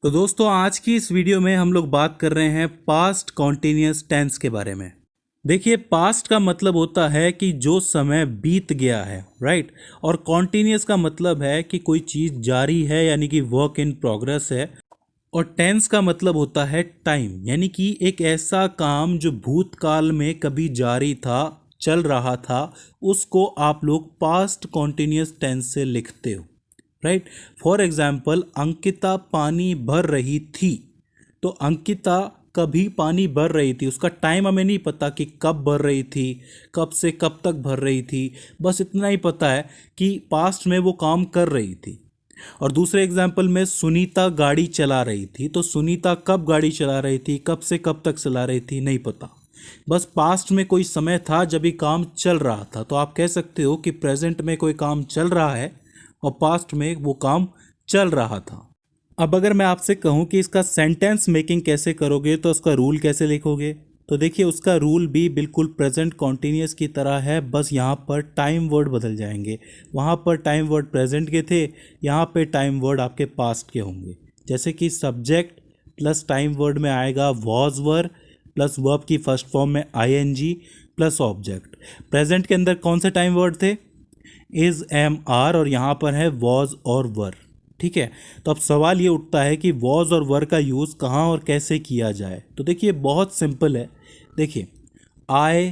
तो दोस्तों आज की इस वीडियो में हम लोग बात कर रहे हैं पास्ट कॉन्टिन्यूस टेंस के बारे में। देखिए, पास्ट का मतलब होता है कि जो समय बीत गया है, राइट। और कॉन्टिन्यूस का मतलब है कि कोई चीज़ जारी है, यानी कि वर्क इन प्रोग्रेस है। और टेंस का मतलब होता है टाइम, यानी कि एक ऐसा काम जो भूतकाल में कभी जारी था, चल रहा था, उसको आप लोग पास्ट कॉन्टिन्यूस टेंस से लिखते हो, राइट। फॉर एग्जाम्पल, अंकिता पानी भर रही थी। तो अंकिता कभी पानी भर रही थी, उसका टाइम हमें नहीं पता कि कब भर रही थी, कब से कब तक भर रही थी, बस इतना ही पता है कि पास्ट में वो काम कर रही थी। और दूसरे एग्जाम्पल में सुनीता गाड़ी चला रही थी। तो सुनीता कब गाड़ी चला रही थी, कब से कब तक चला रही थी, नहीं पता, बस पास्ट में कोई समय था जब ये काम चल रहा था। तो आप कह सकते हो कि प्रेजेंट में कोई काम चल रहा है और पास्ट में वो काम चल रहा था। अब अगर मैं आपसे कहूँ कि इसका सेंटेंस मेकिंग कैसे करोगे, तो उसका रूल कैसे लिखोगे, तो देखिए उसका रूल भी बिल्कुल प्रेजेंट कॉन्टिन्यूस की तरह है, बस यहाँ पर टाइम वर्ड बदल जाएंगे। वहाँ पर टाइम वर्ड प्रेजेंट के थे, यहाँ पे टाइम वर्ड आपके पास्ट के होंगे। जैसे कि सब्जेक्ट प्लस टाइम वर्ड में आएगा वॉज वर प्लस वर्ब की फर्स्ट फॉर्म में आईएनजी प्लस ऑब्जेक्ट। प्रेजेंट के अंदर कौन से टाइम वर्ड थे, इज, एम, आर, और यहाँ पर है वॉज और वर। ठीक है, तो अब सवाल ये उठता है कि वॉज और वर का यूज़ कहाँ और कैसे किया जाए। तो देखिए बहुत सिंपल है। देखिए, आई,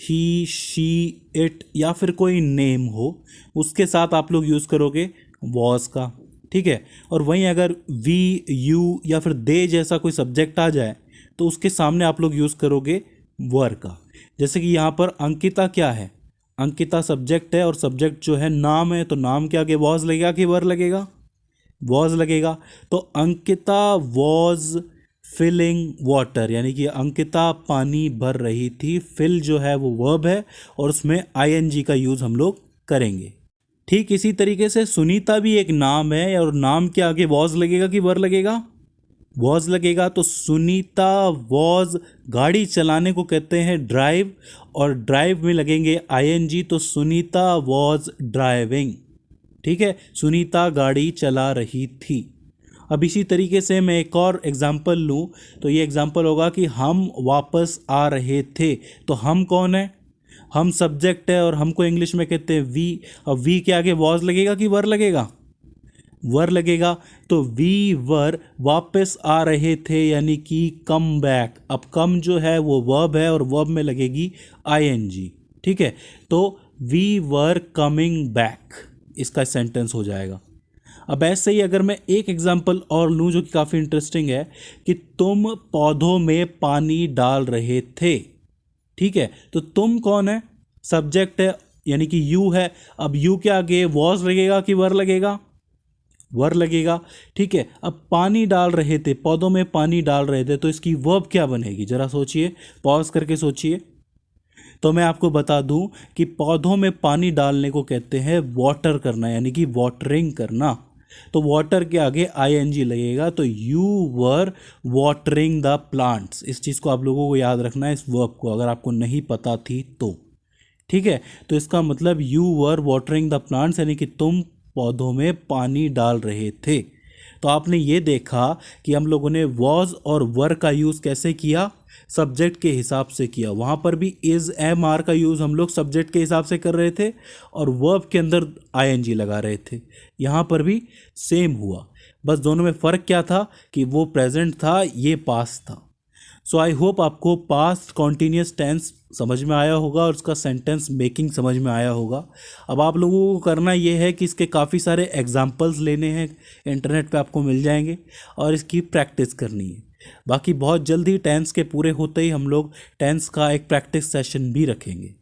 ही, शी, इट या फिर कोई नेम हो, उसके साथ आप लोग यूज़ करोगे वॉज का। ठीक है, और वहीं अगर वी, यू या फिर दे जैसा कोई सब्जेक्ट आ जाए तो उसके सामने आप लोग यूज़ करोगे वर का। जैसे कि यहाँ पर अंकिता क्या है, अंकिता सब्जेक्ट है और सब्जेक्ट जो है नाम है, तो नाम के आगे वॉज लगेगा कि वर लगेगा, वॉज लगेगा। तो अंकिता वॉज फिलिंग वाटर, यानी कि अंकिता पानी भर रही थी। फिल जो है वो वर्ब है और उसमें आईएनजी का यूज़ हम लोग करेंगे। ठीक इसी तरीके से सुनीता भी एक नाम है और नाम के आगे वॉज लगेगा कि वर लगेगा, वॉज लगेगा। तो सुनीता वॉज गाड़ी चलाने को कहते हैं ड्राइव, और ड्राइव में लगेंगे आईएनजी, तो सुनीता वॉज ड्राइविंग। ठीक है, सुनीता गाड़ी चला रही थी। अब इसी तरीके से मैं एक और एग्जाम्पल लूँ तो ये एग्जाम्पल होगा कि हम वापस आ रहे थे। तो हम कौन है, हम सब्जेक्ट है और हमको इंग्लिश में कहते हैं वी। अब वी के आगे वॉज लगेगा कि वर लगेगा, वर लगेगा। तो वी वर वापस आ रहे थे, यानी कि कम बैक। अब कम जो है वो वर्ब है और वर्ब में लगेगी आईएनजी। ठीक है, तो वी वर कमिंग बैक, इसका सेंटेंस हो जाएगा। अब ऐसे ही अगर मैं एक एग्जांपल और लूँ जो कि काफ़ी इंटरेस्टिंग है, कि तुम पौधों में पानी डाल रहे थे। ठीक है, तो तुम कौन है, सब्जेक्ट है यानी कि यू है। अब यू के आगे वॉज लगेगा कि वर लगेगा, वर लगेगा। ठीक है, अब पानी डाल रहे थे, पौधों में पानी डाल रहे थे, तो इसकी वर्ब क्या बनेगी, जरा सोचिए, पॉज करके सोचिए। तो मैं आपको बता दूं कि पौधों में पानी डालने को कहते हैं वाटर करना, यानी कि वाटरिंग करना। तो वाटर के आगे आईएनजी लगेगा, तो you were watering the plants. इस चीज़ को आप लोगों को याद रखना है, इस वर्ब को, अगर आपको नहीं पता थी तो। ठीक है, तो इसका मतलब you were watering the plants, यानी कि तुम पौधों में पानी डाल रहे थे। तो आपने ये देखा कि हम लोगों ने वॉज और वर का यूज़ कैसे किया, सब्जेक्ट के हिसाब से किया। वहाँ पर भी इज़, एम, आर का यूज़ हम लोग सब्जेक्ट के हिसाब से कर रहे थे और वर्ब के अंदर आईएनजी लगा रहे थे। यहाँ पर भी सेम हुआ, बस दोनों में फ़र्क क्या था कि वो प्रेजेंट था, ये पास्ट था। सो आई होप आपको पास्ट कॉन्टीन्यूस टेंस समझ में आया होगा और उसका सेंटेंस मेकिंग समझ में आया होगा। अब आप लोगों को करना ये है कि इसके काफ़ी सारे एग्जाम्पल्स लेने हैं, इंटरनेट पे आपको मिल जाएंगे, और इसकी प्रैक्टिस करनी है। बाकी बहुत जल्दी टेंस के पूरे होते ही हम लोग टेंस का एक प्रैक्टिस सेशन भी रखेंगे।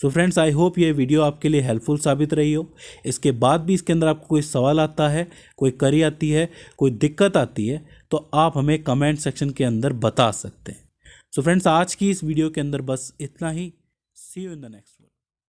सो फ्रेंड्स, आई होप ये वीडियो आपके लिए हेल्पफुल साबित रही हो। इसके बाद भी इसके अंदर आपको कोई सवाल आता है, कोई करी आती है, कोई दिक्कत आती है, तो आप हमें कमेंट सेक्शन के अंदर बता सकते हैं। सो फ्रेंड्स, आज की इस वीडियो के अंदर बस इतना ही। See you in the next one.